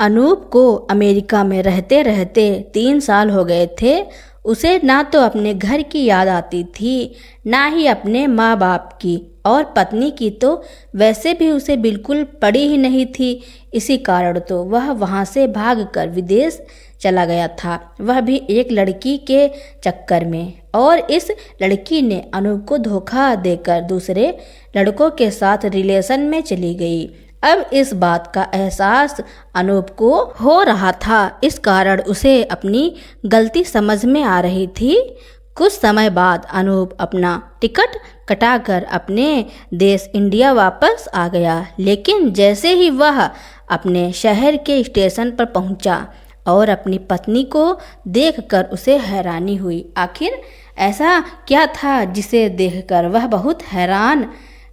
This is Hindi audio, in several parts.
अनूप को अमेरिका में रहते रहते 3 साल हो गए थे। उसे ना तो अपने घर की याद आती थी, ना ही अपने माँ बाप की, और पत्नी की तो वैसे भी उसे बिल्कुल पड़ी ही नहीं थी। इसी कारण तो वह वहाँ से भागकर विदेश चला गया था, वह भी एक लड़की के चक्कर में। और इस लड़की ने अनूप को धोखा देकर दूसरे लड़कों के साथ रिलेशन में चली गई। अब इस बात का एहसास अनूप को हो रहा था, इस कारण उसे अपनी गलती समझ में आ रही थी। कुछ समय बाद अनूप अपना टिकट कटाकर अपने देश इंडिया वापस आ गया। लेकिन जैसे ही वह अपने शहर के स्टेशन पर पहुंचा और अपनी पत्नी को देखकर उसे हैरानी हुई। आखिर ऐसा क्या था जिसे देखकर वह बहुत हैरान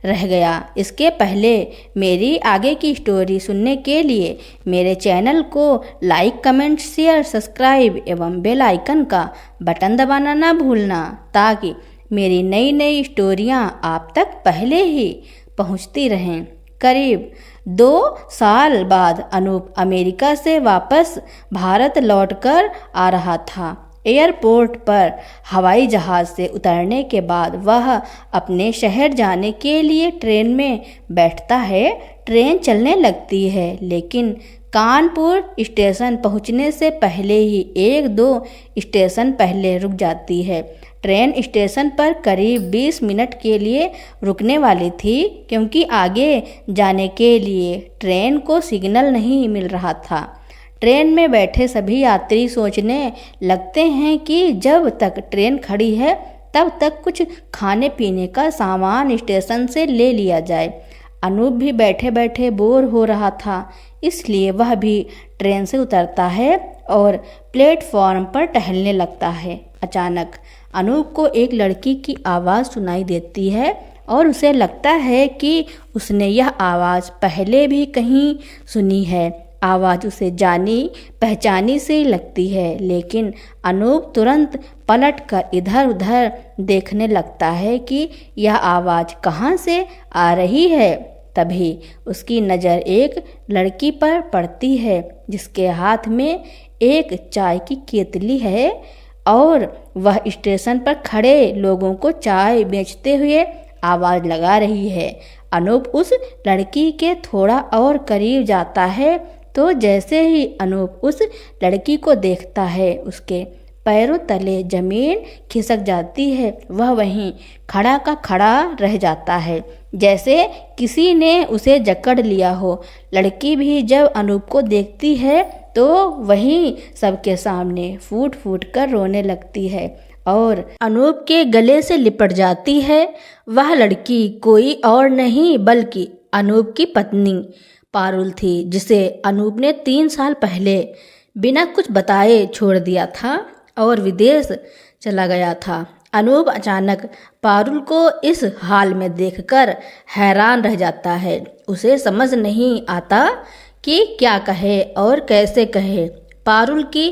रह गया। इसके पहले मेरी आगे की स्टोरी सुनने के लिए मेरे चैनल को लाइक, कमेंट, शेयर, सब्सक्राइब एवं बेल आइकन का बटन दबाना ना भूलना, ताकि मेरी नई नई स्टोरियां आप तक पहले ही पहुंचती रहें। करीब 2 साल बाद अनूप अमेरिका से वापस भारत लौटकर आ रहा था। एयरपोर्ट पर हवाई जहाज़ से उतरने के बाद वह अपने शहर जाने के लिए ट्रेन में बैठता है। ट्रेन चलने लगती है, लेकिन कानपुर स्टेशन पहुंचने से पहले ही 1-2 स्टेशन पहले रुक जाती है। ट्रेन स्टेशन पर करीब 20 मिनट के लिए रुकने वाली थी, क्योंकि आगे जाने के लिए ट्रेन को सिग्नल नहीं मिल रहा था। ट्रेन में बैठे सभी यात्री सोचने लगते हैं कि जब तक ट्रेन खड़ी है तब तक कुछ खाने पीने का सामान स्टेशन से ले लिया जाए। अनूप भी बैठे बैठे बोर हो रहा था, इसलिए वह भी ट्रेन से उतरता है और प्लेटफॉर्म पर टहलने लगता है। अचानक अनूप को एक लड़की की आवाज़ सुनाई देती है और उसे लगता है कि उसने यह आवाज़ पहले भी कहीं सुनी है। आवाज़ उसे जानी पहचानी सी लगती है, लेकिन अनूप तुरंत पलटकर इधर उधर देखने लगता है कि यह आवाज़ कहाँ से आ रही है। तभी उसकी नज़र एक लड़की पर पड़ती है, जिसके हाथ में एक चाय की केतली है और वह स्टेशन पर खड़े लोगों को चाय बेचते हुए आवाज़ लगा रही है। अनूप उस लड़की के थोड़ा और करीब जाता है, तो जैसे ही अनूप उस लड़की को देखता है, उसके पैरों तले जमीन खिसक जाती है। वह वहीं खड़ा का खड़ा रह जाता है, जैसे किसी ने उसे जकड़ लिया हो। लड़की भी जब अनूप को देखती है तो वहीं सबके सामने फूट फूट कर रोने लगती है और अनूप के गले से लिपट जाती है। वह लड़की कोई और नहीं बल्कि अनूप की पत्नी पारुल थी, जिसे अनूप ने 3 साल पहले बिना कुछ बताए छोड़ दिया था और विदेश चला गया था। अनूप अचानक पारुल को इस हाल में देखकर हैरान रह जाता है। उसे समझ नहीं आता कि क्या कहे और कैसे कहे। पारुल की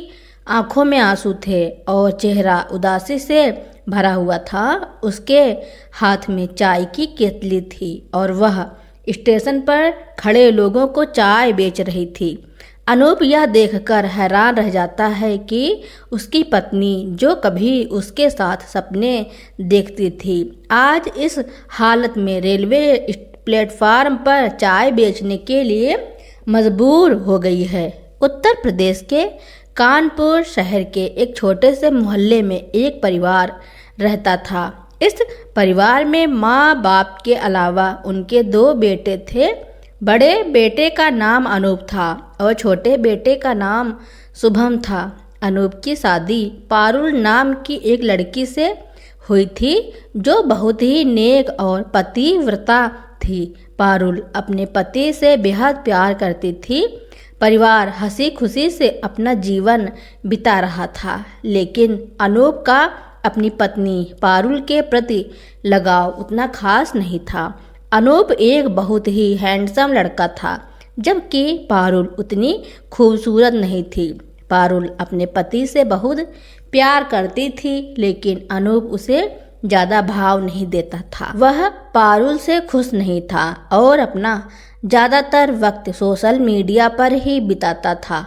आंखों में आंसू थे और चेहरा उदासी से भरा हुआ था। उसके हाथ में चाय की केतली थी और वह स्टेशन पर खड़े लोगों को चाय बेच रही थी। अनूप यह देखकर हैरान रह जाता है कि उसकी पत्नी, जो कभी उसके साथ सपने देखती थी, आज इस हालत में रेलवे प्लेटफार्म पर चाय बेचने के लिए मजबूर हो गई है। उत्तर प्रदेश के कानपुर शहर के एक छोटे से मोहल्ले में एक परिवार रहता था। इस परिवार में माँ बाप के अलावा उनके 2 बेटे थे। बड़े बेटे का नाम अनूप था और छोटे बेटे का नाम शुभम था। अनूप की शादी पारुल नाम की एक लड़की से हुई थी, जो बहुत ही नेक और पतिव्रता थी। पारुल अपने पति से बेहद प्यार करती थी। परिवार हंसी खुशी से अपना जीवन बिता रहा था, लेकिन अनूप का अपनी पत्नी पारुल के प्रति लगाव उतना खास नहीं था। अनूप एक बहुत ही हैंडसम लड़का था, जबकि पारुल उतनी खूबसूरत नहीं थी। पारुल अपने पति से बहुत प्यार करती थी, लेकिन अनूप उसे ज़्यादा भाव नहीं देता था। वह पारुल से खुश नहीं था और अपना ज़्यादातर वक्त सोशल मीडिया पर ही बिताता था।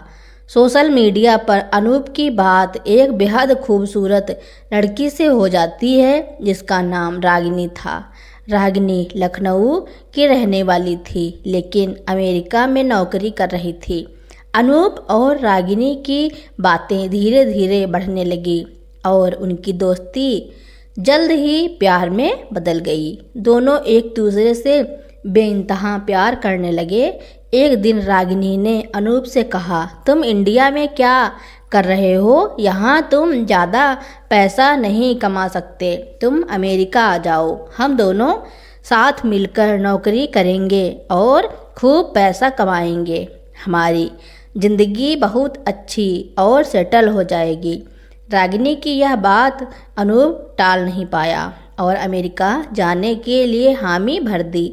सोशल मीडिया पर अनूप की बात एक बेहद खूबसूरत लड़की से हो जाती है जिसका नाम रागिनी था। रागिनी लखनऊ की रहने वाली थी लेकिन अमेरिका में नौकरी कर रही थी। अनूप और रागिनी की बातें धीरे धीरे बढ़ने लगी और उनकी दोस्ती जल्द ही प्यार में बदल गई। दोनों एक दूसरे से बेइंतहा प्यार करने लगे। एक दिन रागिनी ने अनूप से कहा, तुम इंडिया में क्या कर रहे हो? यहाँ तुम ज़्यादा पैसा नहीं कमा सकते, तुम अमेरिका आ जाओ, हम दोनों साथ मिलकर नौकरी करेंगे और खूब पैसा कमाएंगे, हमारी ज़िंदगी बहुत अच्छी और सेटल हो जाएगी। रागिनी की यह बात अनूप टाल नहीं पाया और अमेरिका जाने के लिए हामी भर दी।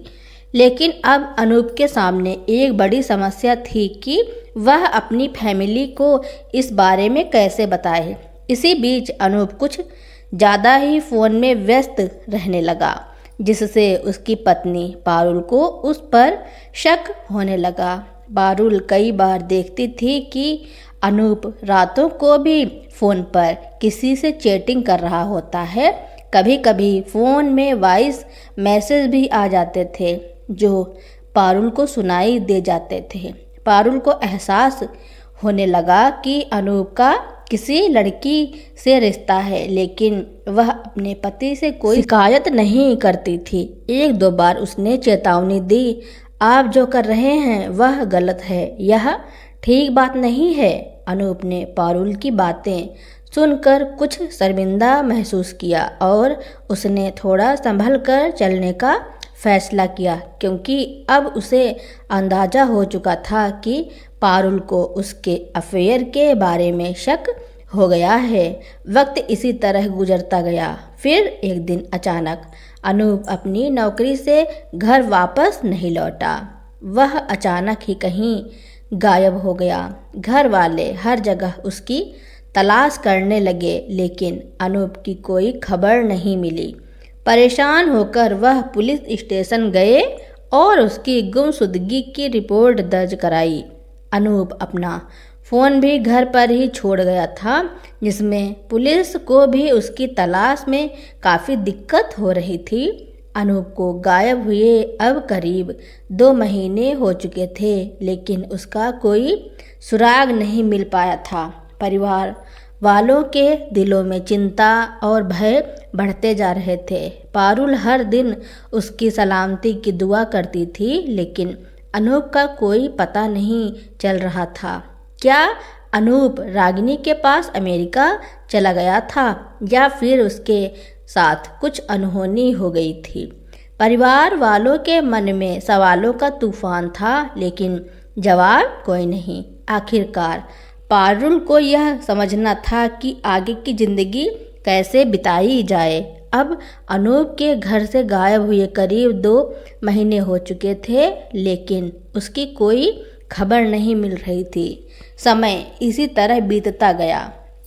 लेकिन अब अनूप के सामने एक बड़ी समस्या थी कि वह अपनी फैमिली को इस बारे में कैसे बताए। इसी बीच अनूप कुछ ज़्यादा ही फ़ोन में व्यस्त रहने लगा जिससे उसकी पत्नी पारुल को उस पर शक होने लगा। पारुल कई बार देखती थी कि अनूप रातों को भी फ़ोन पर किसी से चैटिंग कर रहा होता है। कभी कभी फ़ोन में वॉइस मैसेज भी आ जाते थे जो पारुल को सुनाई दे जाते थे। पारुल को एहसास होने लगा कि अनूप का किसी लड़की से रिश्ता है, लेकिन वह अपने पति से कोई शिकायत नहीं करती थी। एक दो बार उसने चेतावनी दी, आप जो कर रहे हैं वह गलत है, यह ठीक बात नहीं है। अनूप ने पारुल की बातें सुनकर कुछ शर्मिंदा महसूस किया और उसने थोड़ा संभल कर चलने का फैसला किया, क्योंकि अब उसे अंदाज़ा हो चुका था कि पारुल को उसके अफेयर के बारे में शक हो गया है। वक्त इसी तरह गुजरता गया। फिर एक दिन अचानक अनूप अपनी नौकरी से घर वापस नहीं लौटा। वह अचानक ही कहीं गायब हो गया। घर वाले हर जगह उसकी तलाश करने लगे लेकिन अनूप की कोई खबर नहीं मिली। परेशान होकर वह पुलिस स्टेशन गए और उसकी गुमशुदगी की रिपोर्ट दर्ज कराई। अनूप अपना फ़ोन भी घर पर ही छोड़ गया था, जिसमें पुलिस को भी उसकी तलाश में काफ़ी दिक्कत हो रही थी। अनूप को गायब हुए अब करीब 2 महीने हो चुके थे, लेकिन उसका कोई सुराग नहीं मिल पाया था। परिवार वालों के दिलों में चिंता और भय बढ़ते जा रहे थे। पारुल हर दिन उसकी सलामती की दुआ करती थी, लेकिन अनूप का कोई पता नहीं चल रहा था। क्या अनूप रागिनी के पास अमेरिका चला गया था या फिर उसके साथ कुछ अनहोनी हो गई थी? परिवार वालों के मन में सवालों का तूफान था, लेकिन जवाब कोई नहीं। आखिरकार पारुल को यह समझना था कि आगे की ज़िंदगी कैसे बिताई जाए। अब अनूप के घर से गायब हुए करीब 2 महीने हो चुके थे, लेकिन उसकी कोई खबर नहीं मिल रही थी। समय इसी तरह बीतता गया।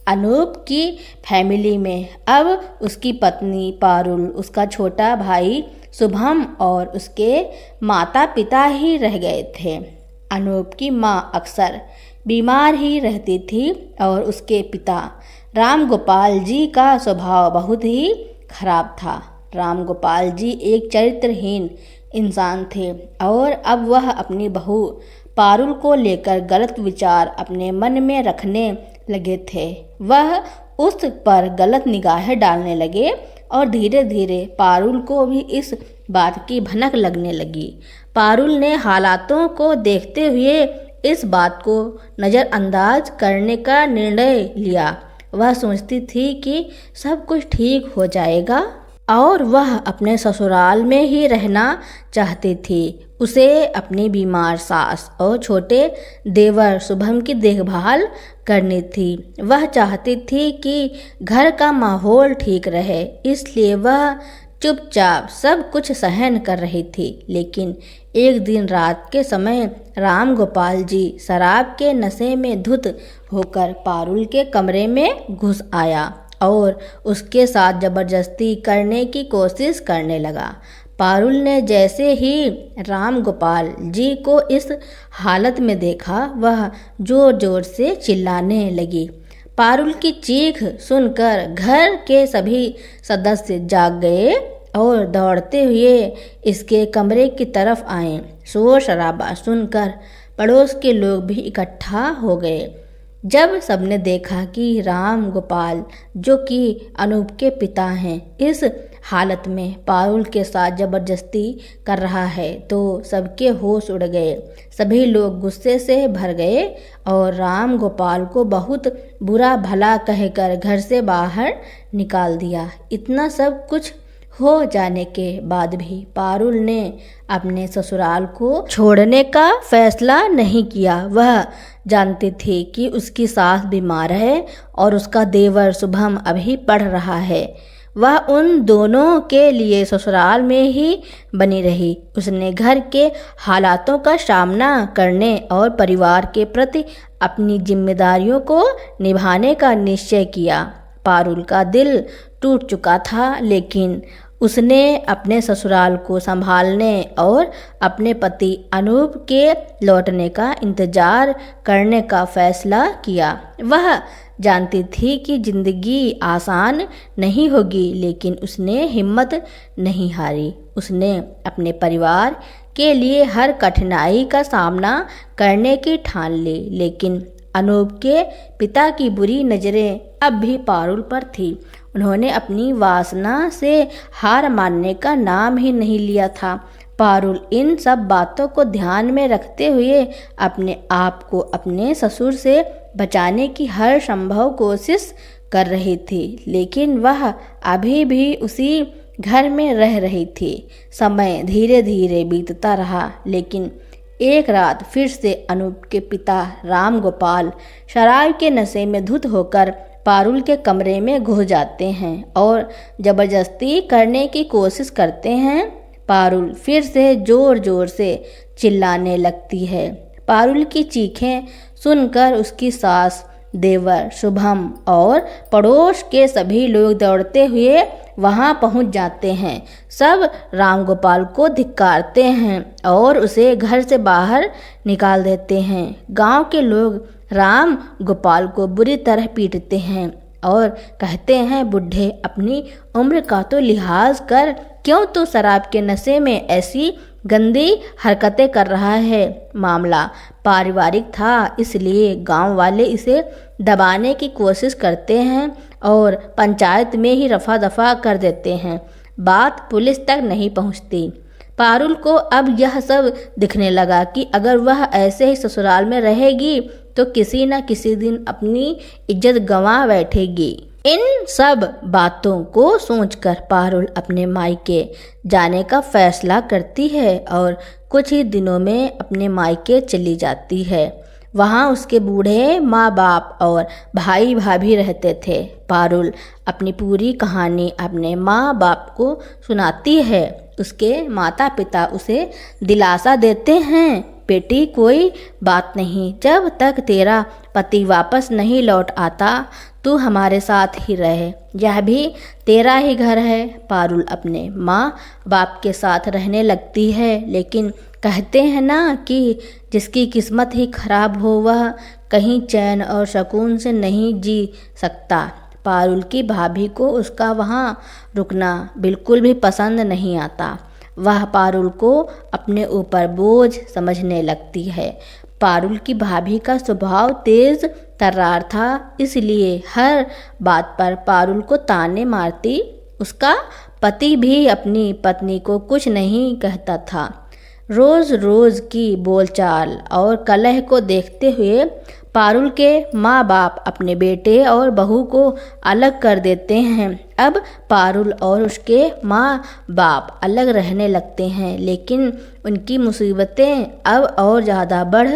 अनूप की फैमिली में अब उसकी पत्नी पारुल, उसका छोटा भाई शुभम और उसके माता पिता ही रह गए थे। अनूप की माँ अक्सर बीमार ही रहती थी और उसके पिता राम गोपाल जी का स्वभाव बहुत ही खराब था। राम गोपाल जी एक चरित्रहीन इंसान थे और अब वह अपनी बहू पारुल को लेकर गलत विचार अपने मन में रखने लगे थे। वह उस पर गलत निगाहें डालने लगे और धीरे धीरे पारुल को भी इस बात की भनक लगने लगी। पारुल ने हालातों को देखते हुए इस बात को नज़रअंदाज करने का निर्णय लिया। वह सोचती थी कि सब कुछ ठीक हो जाएगा और वह अपने ससुराल में ही रहना चाहती थी। उसे अपनी बीमार सास और छोटे देवर शुभम की देखभाल करनी थी। वह चाहती थी कि घर का माहौल ठीक रहे, इसलिए वह चुपचाप सब कुछ सहन कर रही थी। लेकिन एक दिन रात के समय राम गोपाल जी शराब के नशे में धुत होकर पारुल के कमरे में घुस आया और उसके साथ जबरदस्ती करने की कोशिश करने लगा। पारुल ने जैसे ही राम गोपाल जी को इस हालत में देखा, वह जोर जोर से चिल्लाने लगी। पारुल की चीख सुनकर घर के सभी सदस्य जाग गए और दौड़ते हुए इसके कमरे की तरफ आए। शोर शराबा सुनकर पड़ोस के लोग भी इकट्ठा हो गए। जब सबने देखा कि राम गोपाल, जो कि अनूप के पिता हैं, इस हालत में पारुल के साथ जबरदस्ती कर रहा है, तो सबके होश उड़ गए। सभी लोग गुस्से से भर गए और राम गोपाल को बहुत बुरा भला कहकर घर से बाहर निकाल दिया। इतना सब कुछ हो जाने के बाद भी पारुल ने अपने ससुराल को छोड़ने का फैसला नहीं किया। वह जानती थी कि उसकी सास बीमार है और उसका देवर शुभम अभी पढ़ रहा है। वह उन दोनों के लिए ससुराल में ही बनी रही। उसने घर के हालातों का सामना करने और परिवार के प्रति अपनी जिम्मेदारियों को निभाने का निश्चय किया। पारुल का दिल टूट चुका था, लेकिन उसने अपने ससुराल को संभालने और अपने पति अनूप के लौटने का इंतजार करने का फैसला किया। वह जानती थी कि जिंदगी आसान नहीं होगी, लेकिन उसने हिम्मत नहीं हारी। उसने अपने परिवार के लिए हर कठिनाई का सामना करने की ठान ली, लेकिन अनूप के पिता की बुरी नज़रें अब भी पारुल पर थी। उन्होंने अपनी वासना से हार मानने का नाम ही नहीं लिया था। पारुल इन सब बातों को ध्यान में रखते हुए अपने आप को अपने ससुर से बचाने की हर संभव कोशिश कर रही थी, लेकिन वह अभी भी उसी घर में रह रही थी। समय धीरे धीरे बीतता रहा, लेकिन एक रात फिर से अनूप के पिता राम गोपाल शराब के नशे में धुत होकर पारुल के कमरे में घुस जाते हैं और जबरदस्ती करने की कोशिश करते हैं। पारुल फिर से जोर जोर से चिल्लाने लगती है। पारुल की चीखें सुनकर उसकी सास, देवर, शुभम और पड़ोस के सभी लोग दौड़ते हुए वहां पहुंच जाते हैं। सब राम गोपाल को धिक्कारते हैं और उसे घर से बाहर निकाल देते हैं। गांव के लोग राम गोपाल को बुरी तरह पीटते हैं और कहते हैं, बुढ़े, अपनी उम्र का तो लिहाज कर, क्यों तू शराब के नशे में ऐसी गंदी हरकतें कर रहा है। मामला पारिवारिक था, इसलिए गांव वाले इसे दबाने की कोशिश करते हैं और पंचायत में ही रफा दफा कर देते हैं। बात पुलिस तक नहीं पहुंचती। पारुल को अब यह सब दिखने लगा कि अगर वह ऐसे ही ससुराल में रहेगी तो किसी न किसी दिन अपनी इज्जत गंवा बैठेगी। इन सब बातों को सोचकर पारुल अपने मायके जाने का फैसला करती है और कुछ ही दिनों में अपने मायके चली जाती है। वहाँ उसके बूढ़े माँ बाप और भाई भाभी रहते थे। पारुल अपनी पूरी कहानी अपने माँ बाप को सुनाती है। उसके माता पिता उसे दिलासा देते हैं, बेटी कोई बात नहीं, जब तक तेरा पति वापस नहीं लौट आता तू हमारे साथ ही रहे, यह भी तेरा ही घर है। पारुल अपने माँ बाप के साथ रहने लगती है, लेकिन कहते हैं ना कि जिसकी किस्मत ही खराब हो वह कहीं चैन और सुकून से नहीं जी सकता। पारुल की भाभी को उसका वहाँ रुकना बिल्कुल भी पसंद नहीं आता। वह पारुल को अपने ऊपर बोझ समझने लगती है। पारुल की भाभी का स्वभाव तेज तर्रार था, इसलिए हर बात पर पारुल को ताने मारती। उसका पति भी अपनी पत्नी को कुछ नहीं कहता था। रोज़ रोज़ की बोलचाल और कलह को देखते हुए पारुल के माँ बाप अपने बेटे और बहू को अलग कर देते हैं। अब पारुल और उसके माँ बाप अलग रहने लगते हैं, लेकिन उनकी मुसीबतें अब और ज़्यादा बढ़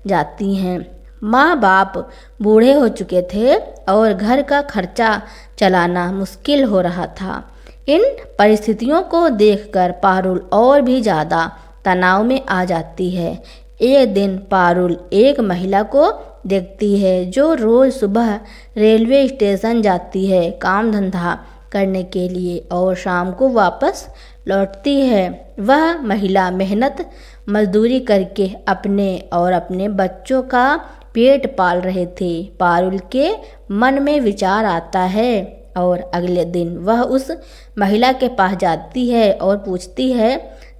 जाती हैं। माँ बाप बूढ़े हो चुके थे और घर का खर्चा चलाना मुश्किल हो रहा था। इन परिस्थितियों को देखकर पारुल और भी ज़्यादा तनाव में आ जाती है। एक दिन पारुल एक महिला को देखती है जो रोज़ सुबह रेलवे स्टेशन जाती है काम धंधा करने के लिए और शाम को वापस लौटती है। वह महिला मेहनत मजदूरी करके अपने और अपने बच्चों का पेट पाल रहे थे। पारुल के मन में विचार आता है और अगले दिन वह उस महिला के पास जाती है और पूछती है,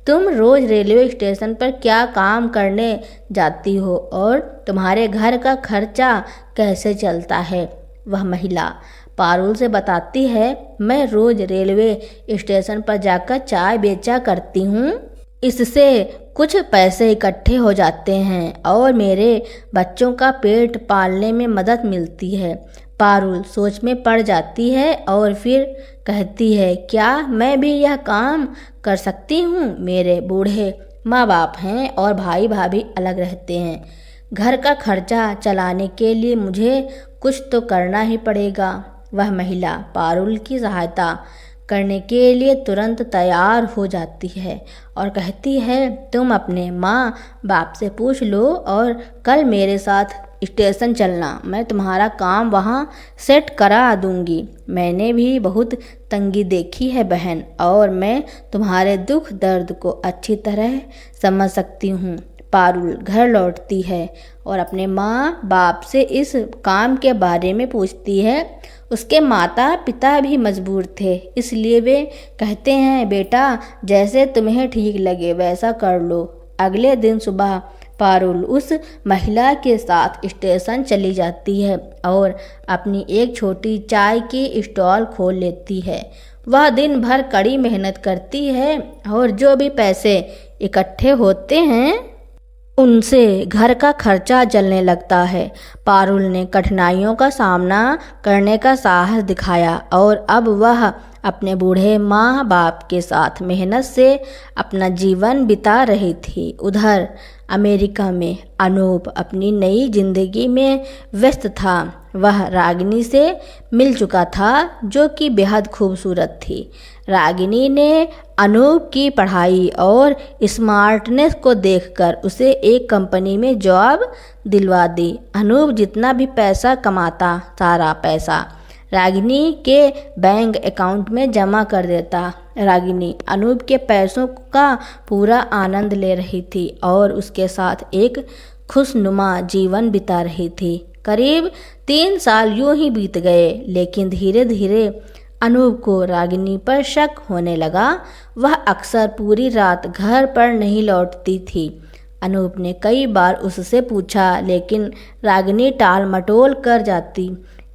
तुम रोज रेलवे स्टेशन पर क्या काम करने जाती हो और तुम्हारे घर का खर्चा कैसे चलता है? वह महिला पारुल से बताती है, मैं रोज रेलवे स्टेशन पर जाकर चाय बेचा करती हूँ। इससे कुछ पैसे इकट्ठे हो जाते हैं और मेरे बच्चों का पेट पालने में मदद मिलती है। पारुल सोच में पड़ जाती है और फिर कहती है, क्या मैं भी यह काम कर सकती हूँ? मेरे बूढ़े माँ बाप हैं और भाई भाभी अलग रहते हैं। घर का खर्चा चलाने के लिए मुझे कुछ तो करना ही पड़ेगा। वह महिला पारुल की सहायता करने के लिए तुरंत तैयार हो जाती है और कहती है, तुम अपने माँ बाप से पूछ लो और कल मेरे साथ स्टेशन चलना, मैं तुम्हारा काम वहाँ सेट करा दूंगी। मैंने भी बहुत तंगी देखी है बहन, और मैं तुम्हारे दुख दर्द को अच्छी तरह समझ सकती हूँ। पारुल घर लौटती है और अपने माँ बाप से इस काम के बारे में पूछती है। उसके माता पिता भी मजबूर थे, इसलिए वे कहते हैं, बेटा जैसे तुम्हें ठीक लगे वैसा कर लो। अगले दिन सुबह पारुल उस महिला के साथ स्टेशन चली जाती है और अपनी एक छोटी चाय की स्टॉल खोल लेती है। वह दिन भर कड़ी मेहनत करती है और जो भी पैसे इकट्ठे होते हैं उनसे घर का खर्चा चलने लगता है। पारुल ने कठिनाइयों का सामना करने का साहस दिखाया और अब वह अपने बूढ़े माँ बाप के साथ मेहनत से अपना जीवन बिता रही थी। उधर अमेरिका में अनूप अपनी नई जिंदगी में व्यस्त था। वह रागिनी से मिल चुका था जो कि बेहद खूबसूरत थी। रागिनी ने अनूप की पढ़ाई और स्मार्टनेस को देखकर उसे एक कंपनी में जॉब दिलवा दी। अनूप जितना भी पैसा कमाता सारा पैसा रागिनी के बैंक अकाउंट में जमा कर देता। रागिनी अनूप के पैसों का पूरा आनंद ले रही थी और उसके साथ एक खुशनुमा जीवन बिता रही थी। करीब 3 साल यूं ही बीत गए, लेकिन धीरे धीरे अनूप को रागिनी पर शक होने लगा। वह अक्सर पूरी रात घर पर नहीं लौटती थी। अनूप ने कई बार उससे पूछा, लेकिन रागिनी टाल मटोल कर जाती।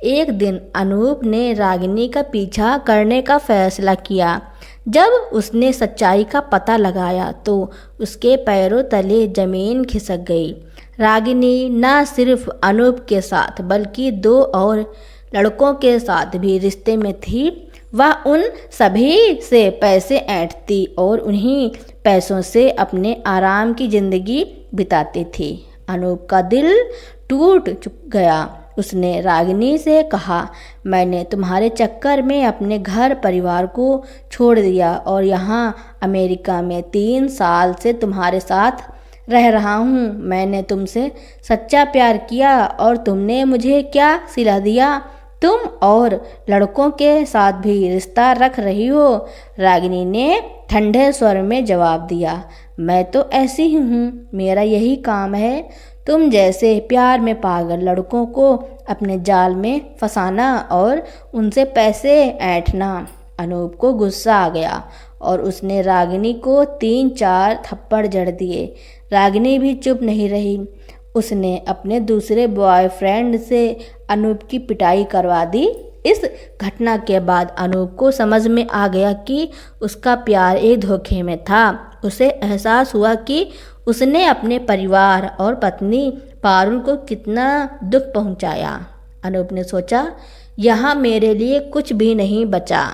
एक दिन अनूप ने रागिनी का पीछा करने का फैसला किया। जब उसने सच्चाई का पता लगाया तो उसके पैरों तले जमीन खिसक गई। रागिनी न सिर्फ अनूप के साथ बल्कि 2 और लड़कों के साथ भी रिश्ते में थी। वह उन सभी से पैसे ऐंठती और उन्हीं पैसों से अपने आराम की जिंदगी बिताती थी। अनूप का दिल टूट गया। उसने रागिनी से कहा, मैंने तुम्हारे चक्कर में अपने घर परिवार को छोड़ दिया और यहाँ अमेरिका में 3 साल से तुम्हारे साथ रह रहा हूँ। मैंने तुमसे सच्चा प्यार किया और तुमने मुझे क्या सिला दिया? तुम और लड़कों के साथ भी रिश्ता रख रही हो। रागिनी ने ठंडे स्वर में जवाब दिया, मैं तो ऐसी ही हूँ, मेरा यही काम है तुम जैसे प्यार में पागल लड़कों को अपने जाल में फंसाना और उनसे पैसे ऐंठना। अनूप को गुस्सा आ गया और उसने रागिनी को 3-4 थप्पड़ जड़ दिए। रागिनी भी चुप नहीं रही। उसने अपने दूसरे बॉयफ्रेंड से अनूप की पिटाई करवा दी। इस घटना के बाद अनूप को समझ में आ गया कि उसका प्यार एक धोखे में था। उसे एहसास हुआ कि उसने अपने परिवार और पत्नी पारुल को कितना दुख पहुंचाया। अनूप ने सोचा, यहाँ मेरे लिए कुछ भी नहीं बचा।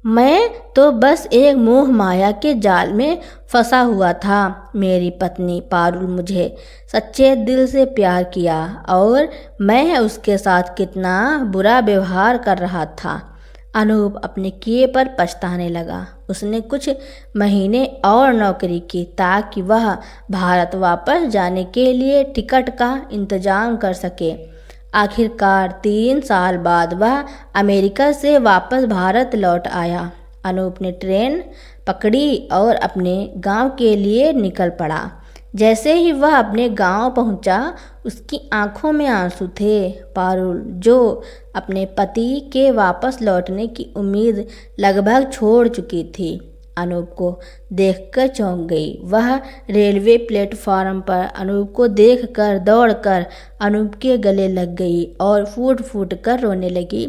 मैं तो बस एक मोह माया के जाल में फंसा हुआ था। मेरी पत्नी पारुल मुझे सच्चे दिल से प्यार किया और मैं उसके साथ कितना बुरा व्यवहार कर रहा था। अनूप अपने किए पर पछताने लगा। उसने कुछ महीने और नौकरी की ताकि वह भारत वापस जाने के लिए टिकट का इंतजाम कर सके। आखिरकार 3 साल बाद वह अमेरिका से वापस भारत लौट आया। अनूप ने ट्रेन पकड़ी और अपने गांव के लिए निकल पड़ा। जैसे ही वह अपने गांव पहुंचा, उसकी आंखों में आंसू थे। पारुल, जो अपने पति के वापस लौटने की उम्मीद लगभग छोड़ चुकी थी, अनूप को देखकर चौंक गई। वह रेलवे प्लेटफार्म पर अनूप को देखकर दौड़कर अनूप के गले लग गई और फूट फूट कर रोने लगी।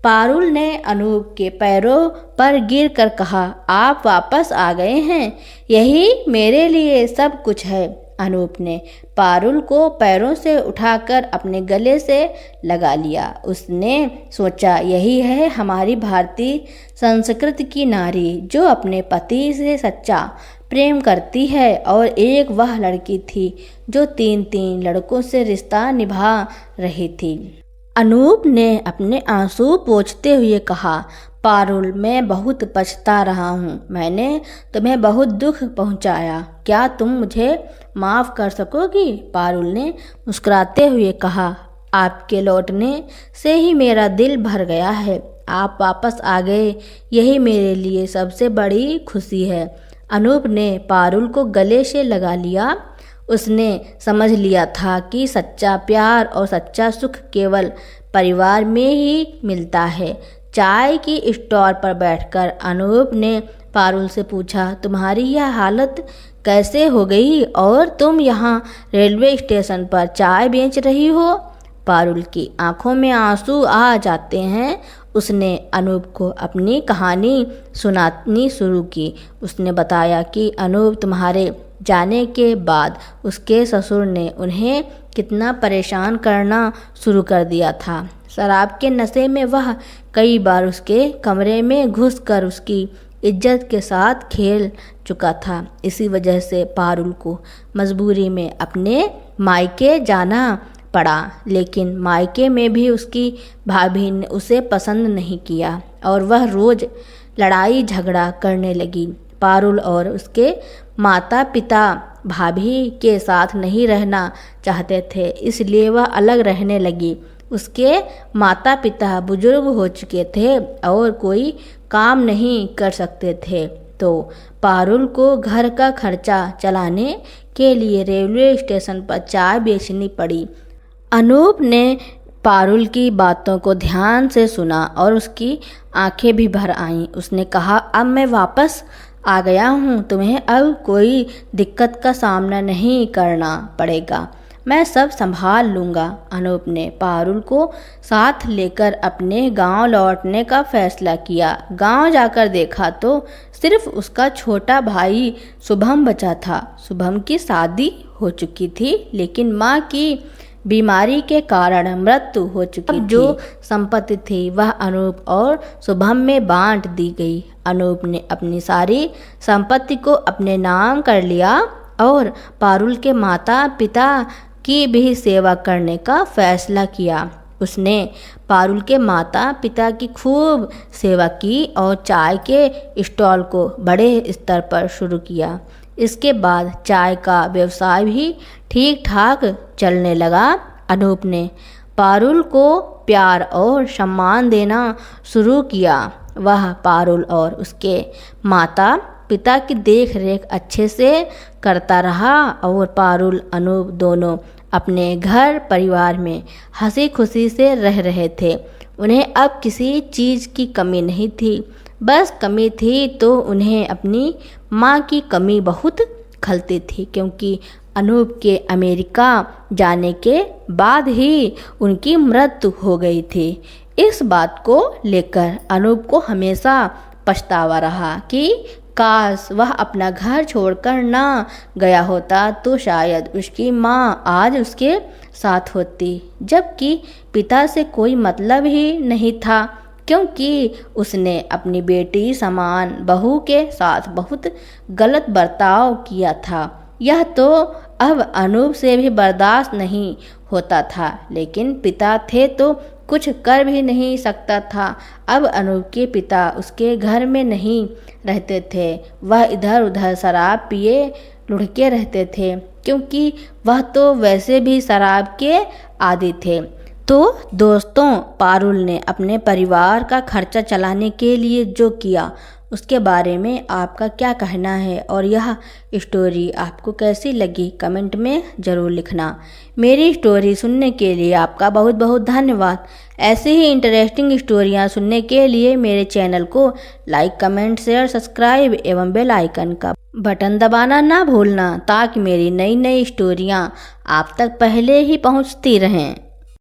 पारुल ने अनूप के पैरों पर गिरकर कहा, आप वापस आ गए हैं, यही मेरे लिए सब कुछ है। अनूप ने पारुल को पैरों से उठाकर अपने गले से लगा लिया। उसने सोचा, यही है हमारी भारतीय संस्कृति की नारी, जो अपने पति से सच्चा प्रेम करती है। और एक वह लड़की थी जो 3 लड़कों से रिश्ता निभा रही थी। अनूप ने अपने आंसू पोंछते हुए कहा, पारुल, मैं बहुत पछता रहा हूँ। मैंने तुम्हें बहुत दुख पहुँचाया। क्या तुम मुझे माफ़ कर सकोगी? पारुल ने मुस्कुराते हुए कहा, आपके लौटने से ही मेरा दिल भर गया है। आप वापस आ गए, यही मेरे लिए सबसे बड़ी खुशी है। अनूप ने पारुल को गले से लगा लिया। उसने समझ लिया था कि सच्चा प्यार और सच्चा सुख केवल परिवार में ही मिलता है। चाय की स्टॉल पर बैठकर अनूप ने पारुल से पूछा, तुम्हारी यह हालत कैसे हो गई और तुम यहाँ रेलवे स्टेशन पर चाय बेच रही हो? पारुल की आंखों में आंसू आ जाते हैं। उसने अनूप को अपनी कहानी सुनानी शुरू की। उसने बताया कि अनूप तुम्हारे जाने के बाद उसके ससुर ने उन्हें कितना परेशान करना शुरू कर दिया था। शराब के नशे में वह कई बार उसके कमरे में घुसकर उसकी इज्जत के साथ खेल चुका था। इसी वजह से पारुल को मजबूरी में अपने मायके जाना पड़ा। लेकिन मायके में भी उसकी भाभी ने उसे पसंद नहीं किया और वह रोज़ लड़ाई झगड़ा करने लगी। पारुल और उसके माता पिता भाभी के साथ नहीं रहना चाहते थे, इसलिए वह अलग रहने लगी। उसके माता पिता बुजुर्ग हो चुके थे और कोई काम नहीं कर सकते थे, तो पारुल को घर का खर्चा चलाने के लिए रेलवे स्टेशन पर चाय बेचनी पड़ी। अनूप ने पारुल की बातों को ध्यान से सुना और उसकी आंखें भी भर आईं। उसने कहा, अब मैं वापस आ गया हूँ, तुम्हें अब कोई दिक्कत का सामना नहीं करना पड़ेगा, मैं सब संभाल लूँगा। अनूप ने पारुल को साथ लेकर अपने गांव लौटने का फैसला किया। गांव जाकर देखा तो सिर्फ उसका छोटा भाई शुभम बचा था। शुभम की शादी हो चुकी थी, लेकिन माँ की बीमारी के कारण मृत्यु हो चुकी थी। जो संपत्ति थी वह अनूप और शुभम में बांट दी गई। अनूप ने अपनी सारी संपत्ति को अपने नाम कर लिया और पारुल के माता पिता की भी सेवा करने का फैसला किया। उसने पारुल के माता पिता की खूब सेवा की और चाय के स्टॉल को बड़े स्तर पर शुरू किया। इसके बाद चाय का व्यवसाय भी ठीक ठाक चलने लगा। अनूप ने पारुल को प्यार और सम्मान देना शुरू किया। वह पारुल और उसके माता पिता की देख रेख अच्छे से करता रहा और पारुल अनूप दोनों अपने घर परिवार में हंसी खुशी से रह रहे थे। उन्हें अब किसी चीज़ की कमी नहीं थी, बस कमी थी तो उन्हें अपनी माँ की कमी बहुत खलती थी, क्योंकि अनूप के अमेरिका जाने के बाद ही उनकी मृत्यु हो गई थी। इस बात को लेकर अनूप को हमेशा पछतावा रहा कि काश वह अपना घर छोड़कर ना गया होता तो शायद उसकी माँ आज उसके साथ होती, जबकि पिता से कोई मतलब ही नहीं था, क्योंकि उसने अपनी बेटी समान बहू के साथ बहुत गलत बर्ताव किया था। यह तो अब अनूप से भी बर्दाश्त नहीं होता था, लेकिन पिता थे तो कुछ कर भी नहीं सकता था। अब अनूप के पिता उसके घर में नहीं रहते थे, वह इधर उधर शराब पिए लुढ़के रहते थे, क्योंकि वह तो वैसे भी शराब के आदी थे। तो दोस्तों, पारुल ने अपने परिवार का खर्चा चलाने के लिए जो किया उसके बारे में आपका क्या कहना है और यह स्टोरी आपको कैसी लगी कमेंट में ज़रूर लिखना। मेरी स्टोरी सुनने के लिए आपका बहुत बहुत धन्यवाद। ऐसे ही इंटरेस्टिंग स्टोरियाँ सुनने के लिए मेरे चैनल को लाइक, कमेंट, शेयर, सब्सक्राइब एवं बेल आइकन का बटन दबाना ना भूलना, ताकि मेरी नई नई स्टोरियाँ आप तक पहले ही पहुँचती रहें।